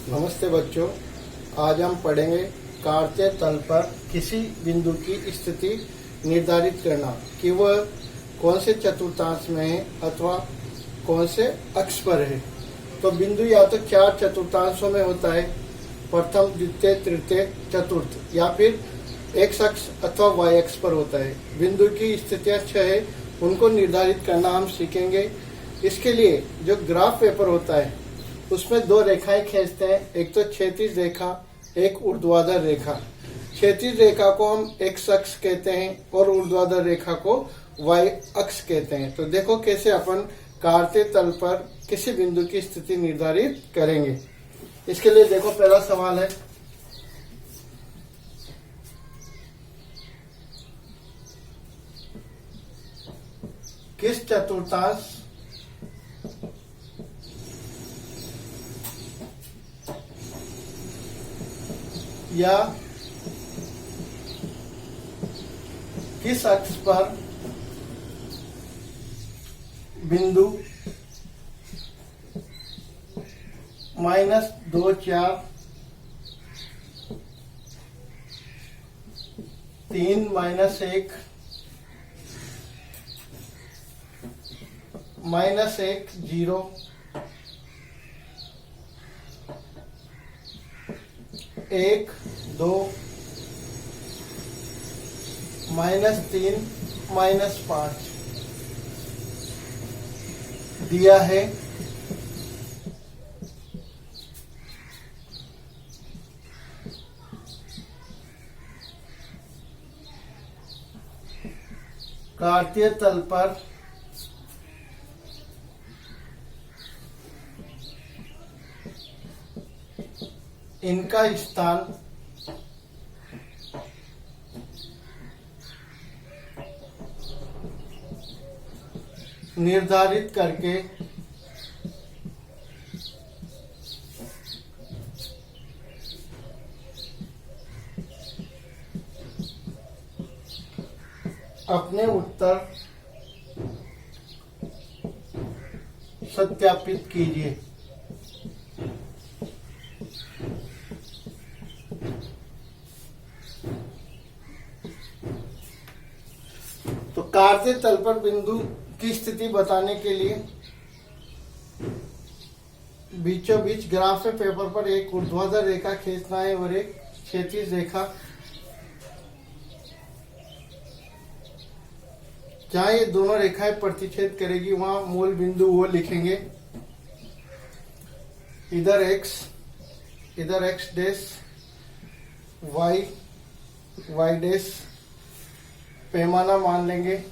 नमस्ते बच्चों, आज हम पढ़ेंगे कार्तीय तल पर किसी बिंदु की स्थिति निर्धारित करना कि वह कौन से चतुर्थांश में है अथवा कौन से अक्ष पर है। तो बिंदु या तो चार चतुर्थांशों में होता है, प्रथम, द्वितीय, तृतीय, चतुर्थ, या फिर एक्स अक्ष अथवा वाई अक्ष पर होता है। बिंदु की स्थितियां छह है, उनको निर्धारित करना हम सीखेंगे। इसके लिए जो ग्राफ पेपर होता है उसमें दो रेखाएं खींचते हैं, एक तो क्षैतिज रेखा, एक ऊर्ध्वाधर रेखा। क्षैतिज रेखा को हम एक्स अक्ष कहते हैं और ऊर्ध्वाधर रेखा को वाई अक्ष कहते हैं। तो देखो कैसे अपन कार्तीय तल पर किसी बिंदु की स्थिति निर्धारित करेंगे। इसके लिए देखो पहला सवाल है, किस चतुर्थांश या किस अक्ष पर बिंदु -2, 4, 3, -1, -1, 0, 1, 2, -3, -5 दिया है। कार्तीय तल पर इनका स्थान निर्धारित करके अपने उत्तर सत्यापित कीजिए। तो कार्तीय तल पर बिंदु की स्थिति बताने के लिए बीचों बीच ग्राफ में पेपर पर एक ऊर्ध्वाधर रेखा खींचना है और एक क्षैतिज रेखा। जहां ये दोनों रेखाएं प्रतिच्छेद करेगी वहां मूल बिंदु वो लिखेंगे। इधर x, इधर x डैश, y डैश पैमाना मान लेंगे।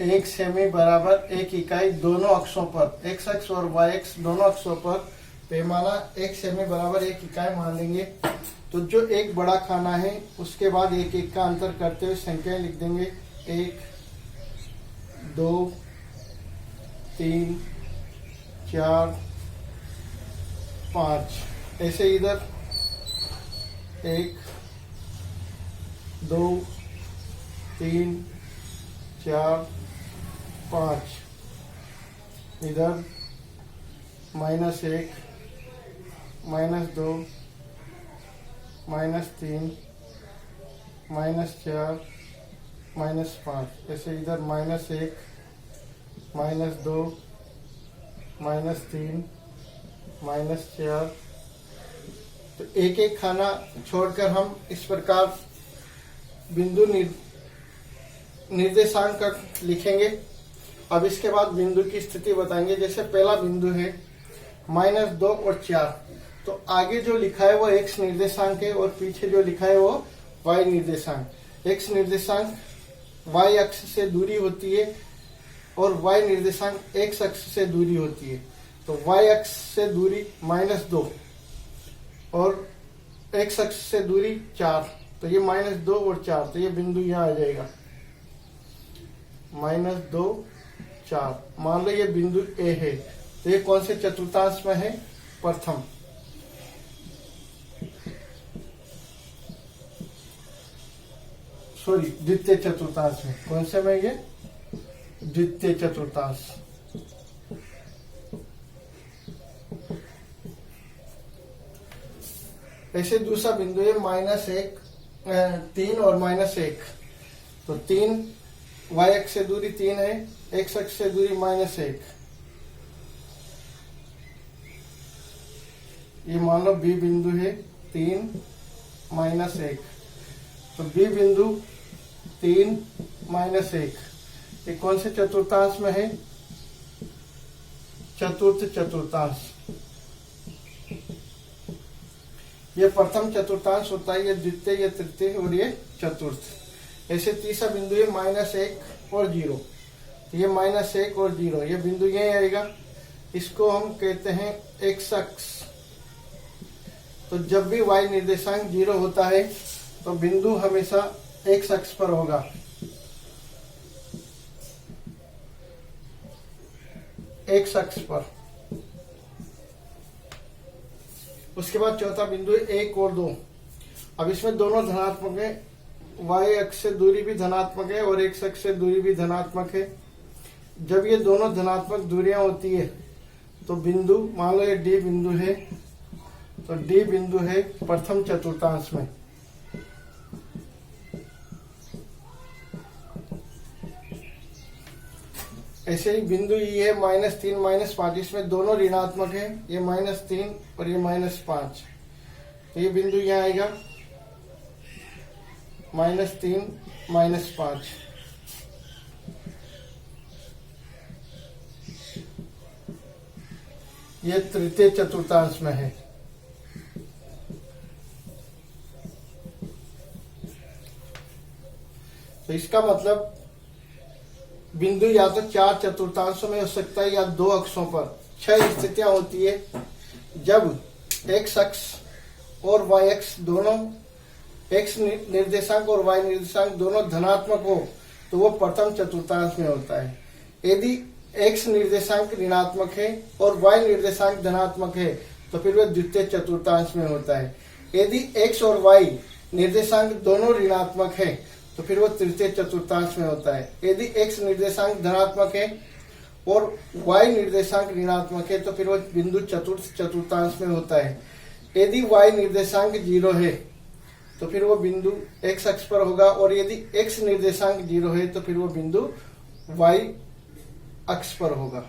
एक सेमी बराबर एक इकाई दोनों अक्षों पर, x अक्ष और y अक्ष दोनों अक्षों पर पैमाना एक सेमी बराबर एक इकाई मान लेंगे। तो जो एक बड़ा खाना है उसके बाद एक एक का अंतर करते हुए संख्याएं लिख देंगे। 1, 2, 3, 4, 5। ऐसे इधर 1, 2, 3, 4, 5। इधर -1, -2, -3, -4, -5। ऐसे इधर -1, -2, -3, -4। तो एक एक खाना छोड़कर हम इस प्रकार बिंदु निर्देशांक लिखेंगे। अब इसके बाद बिंदु की स्थिति बताएंगे। जैसे पहला बिंदु है -2 और 4, तो आगे जो लिखा है वो x निर्देशांक है और पीछे जो लिखा है वो y निर्देशांक। x निर्देशांक y अक्ष से दूरी होती है और y निर्देशांक x अक्ष से दूरी होती है। तो y अक्ष से दूरी -2 और x अक्ष से दूरी 4, तो ये -2 और 4, तो ये बिंदु यहाँ आ जाएगा। -2, 4 मान लो ये बिंदु A है। तो ये कौन से चतुर्थांश में है? प्रथम। द्वितीय चतुर्थांश में। कौन से में ये? द्वितीय चतुर्थांश। ऐसे दूसरा बिंदु है -1, 3 और -1। तो 3 y अक्ष से दूरी 3 है, x अक्ष से दूरी -1। ये मान लो B बिंदु है 3 -1। तो B बिंदु 3 -1 ये कौन से चतुर्थांश में है? चतुर्थ चतुर्थांश। ये प्रथम चतुर्थांश होता है, ये द्वितीय, ये तृतीय और ये चतुर्थ। ऐसे तीसरा बिंदु है -1 और 0। तो ये -1 और 0 ये बिंदु यही आएगा। इसको हम कहते हैं x अक्ष। तो जब भी y निर्देशांक 0 होता है तो बिंदु हमेशा x अक्ष पर होगा। x अक्ष पर। उसके बाद चौथा बिंदु है 1 और 2। अब इसमें दोनों धनात्मक है, y अक्ष से दूरी भी धनात्मक है और x अक्ष से दूरी भी धनात्मक है। जब ये दोनों धनात्मक दूरियां होती है तो बिंदु, मान लो ये D बिंदु है, तो D बिंदु है प्रथम चतुर्थांश में। ऐसे ही बिंदु ये है -3 -5, इसमें दोनों ऋणात्मक है, ये -3 और ये -5। तो ये बिंदु यहाँ आएगा -3 -5। ये तृतीय चतुर्थांश में है। तो इसका मतलब बिंदु या तो 4 चतुर्थांशों में हो सकता है या 2 अक्षों पर। 6 स्थितियां होती है जब x अक्ष और y अक्ष दोनों, x निर्देशांक और y निर्देशांक दोनों धनात्मक हो तो वो प्रथम चतुर्थांश में होता है। यदि x निर्देशांक ऋणात्मक है और y निर्देशांक धनात्मक है तो फिर वह द्वितीय चतुर्थांश में होता है। यदि x और y निर्देशांक दोनों ऋणात्मक है तो फिर वो तृतीय चतुर्थांश में होता है। यदि x निर्देशांक धनात्मक है और y निर्देशांक ऋणात्मक है तो फिर वो बिंदु चतुर्थ चतुर्थांश में होता है। यदि y निर्देशांक 0 है तो फिर वो बिंदु x अक्ष पर होगा और यदि x निर्देशांक 0 है तो फिर वो बिंदु y अक्ष पर होगा।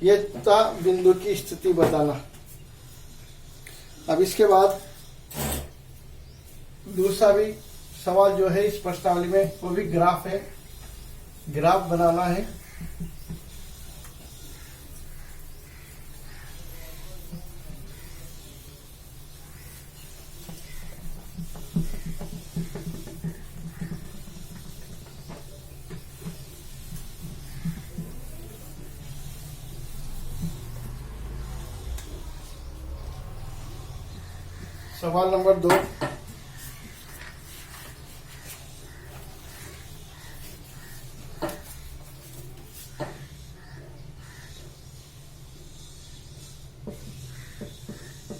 ये था बिंदु की स्थिति बताना। अब इसके बाद दूसरा भी सवाल जो है इस प्रश्नावली में वो भी ग्राफ है, ग्राफ बनाना है। सवाल नंबर 2,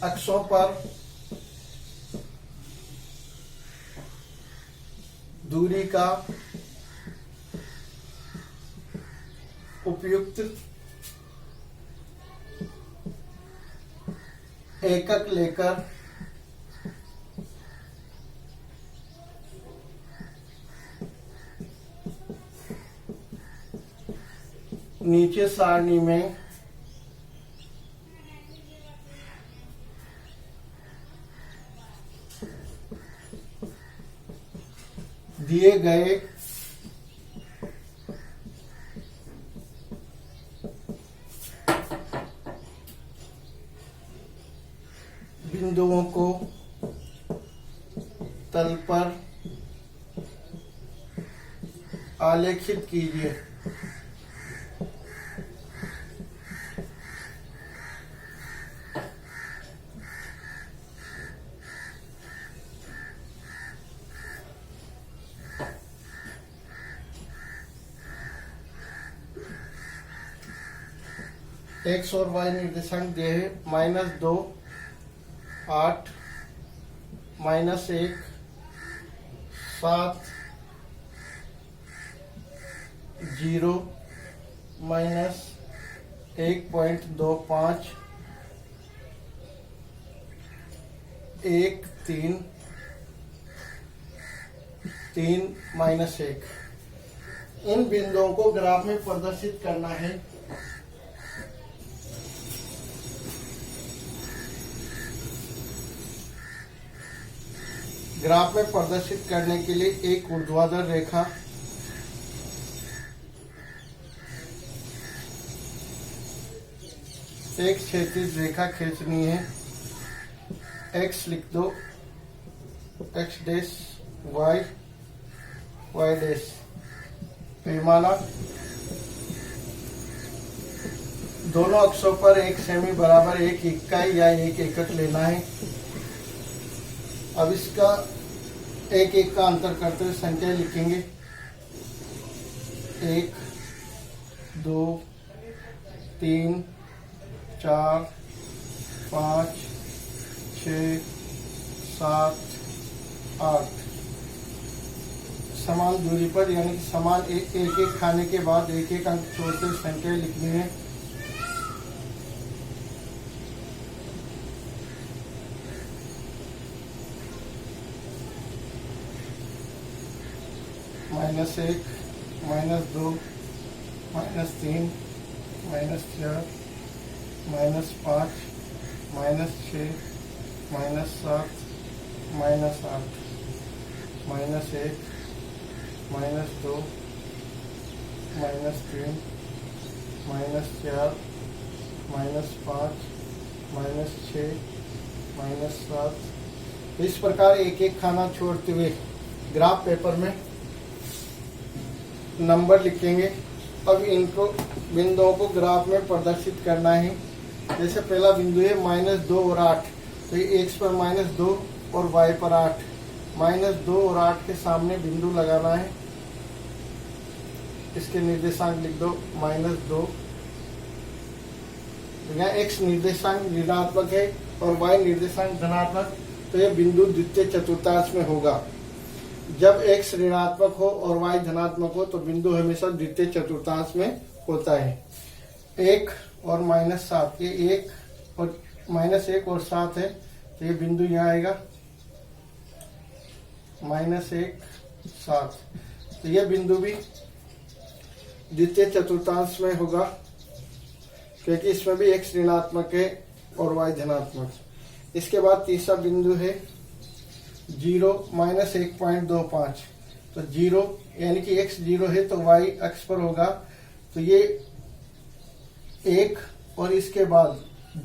अक्षों पर दूरी का उपयुक्त एकक लेकर नीचे सारणी में दिए गए बिंदुओं को तल पर आलेखित कीजिए। एक्स और वाई निर्देशांक दिए है -2, 8, -1, 7, 0 माइनस 1.25 1 3 3 माइनस 1। इन बिंदुओं को ग्राफ में प्रदर्शित करना है। ग्राफ में प्रदर्शित करने के लिए एक ऊर्ध्वाधर रेखा, एक क्षैतिज रेखा खींचनी है। x लिख दो, x dash, y y dash. पैमाना दोनों अक्षों पर 1 सेमी बराबर 1 इकाई या 1 एकक लेना है। अब इसका 1 1 का अंतर करते हुए संख्या लिखेंगे। 1 2 3 4 5 6 7 8 समान दूरी पर, यानी कि समान एक एक खाने के बाद 1 1 अंक छोड़ते संख्या लिखनी है। -1 -2 -3 -4 -5 -6 -7 -8 -1 -2 -3 -4 -5 -6 -7। इस प्रकार एक एक खाना छोड़ते हुए ग्राफ पेपर में नंबर लिखेंगे। अब इनको बिंदुओं को ग्राफ में प्रदर्शित करना है। जैसे पहला बिंदु है -2 और 8, तो ये x पर -2 और y पर 8। -2 और 8 के सामने बिंदु लगाना है। इसके निर्देशांक लिख दो -2। यहाँ x निर्देशांक ऋणात्मक है और y निर्देशांक धनात्मक, तो यह बिंदु द्वितीय चतुर्थांश में होगा। जब x ऋणात्मक हो और y धनात्मक हो तो बिंदु हमेशा द्वितीय चतुर्थांश में होता है। 1 और -7, ये 1 और 7 है, तो ये बिंदु यहाँ आएगा -1 7। तो यह बिंदु भी द्वितीय चतुर्थांश में होगा, क्योंकि इसमें भी x ऋणात्मक है और y धनात्मक। इसके बाद तीसरा बिंदु है 0 -1.25, तो 0 यानी कि x 0 है तो y अक्ष पर होगा, तो ये 1 और इसके बाद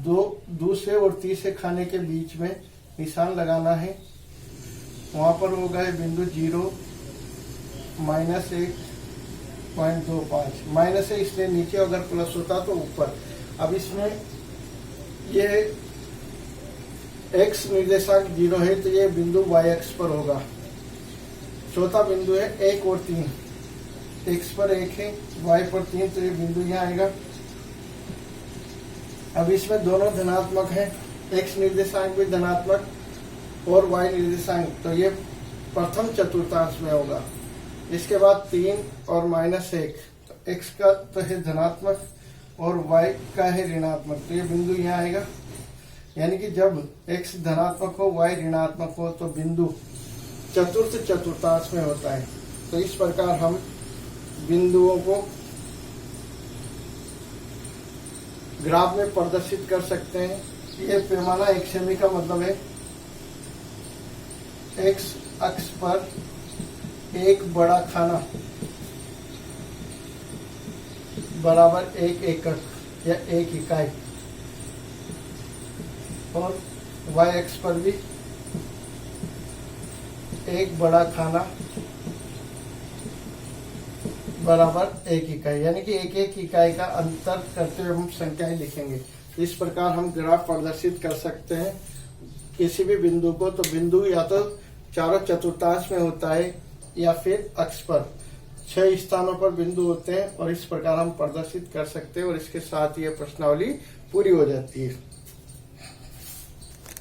2 दूसरे और तीसरे खाने के बीच में निशान लगाना है। वहां पर होगा ये बिंदु 0 -1.25। माइनस है इसलिए नीचे, अगर प्लस होता तो ऊपर। अब इसमें ये x निर्देशांक 0 है तो ये बिंदु y अक्ष पर होगा। चौथा बिंदु है 1 और 3, x पर 1 है, y पर 3, तो ये बिंदु यहाँ आएगा। अब इसमें दोनों धनात्मक है, x निर्देशांक भी धनात्मक और y निर्देशांक, तो ये प्रथम चतुर्थांश में होगा। इसके बाद 3 और -1, तो x का तो है धनात्मक और y का है ऋणात्मक, तो ये बिंदु यहाँ आएगा। यानी कि जब x धनात्मक हो y ऋणात्मक हो तो बिंदु चतुर्थ चतुर्थांश में होता है। तो इस प्रकार हम बिंदुओं को ग्राफ में प्रदर्शित कर सकते हैं। ये पैमाना 1 सेमी का मतलब है x अक्ष पर एक बड़ा खाना बराबर 1 एकक या 1 इकाई, और y अक्ष पर भी एक बड़ा खाना बराबर 1 इकाई, यानी कि 1 1 इकाई का अंतर करते हुए हम संख्याएं लिखेंगे। इस प्रकार हम ग्राफ प्रदर्शित कर सकते हैं किसी भी बिंदु को। तो बिंदु या तो चारों चतुर्थांश में होता है या फिर अक्ष पर 6 स्थानों पर बिंदु होते हैं, और इस प्रकार हम प्रदर्शित कर सकते हैं। और इसके साथ ये प्रश्नावली पूरी हो जाती है।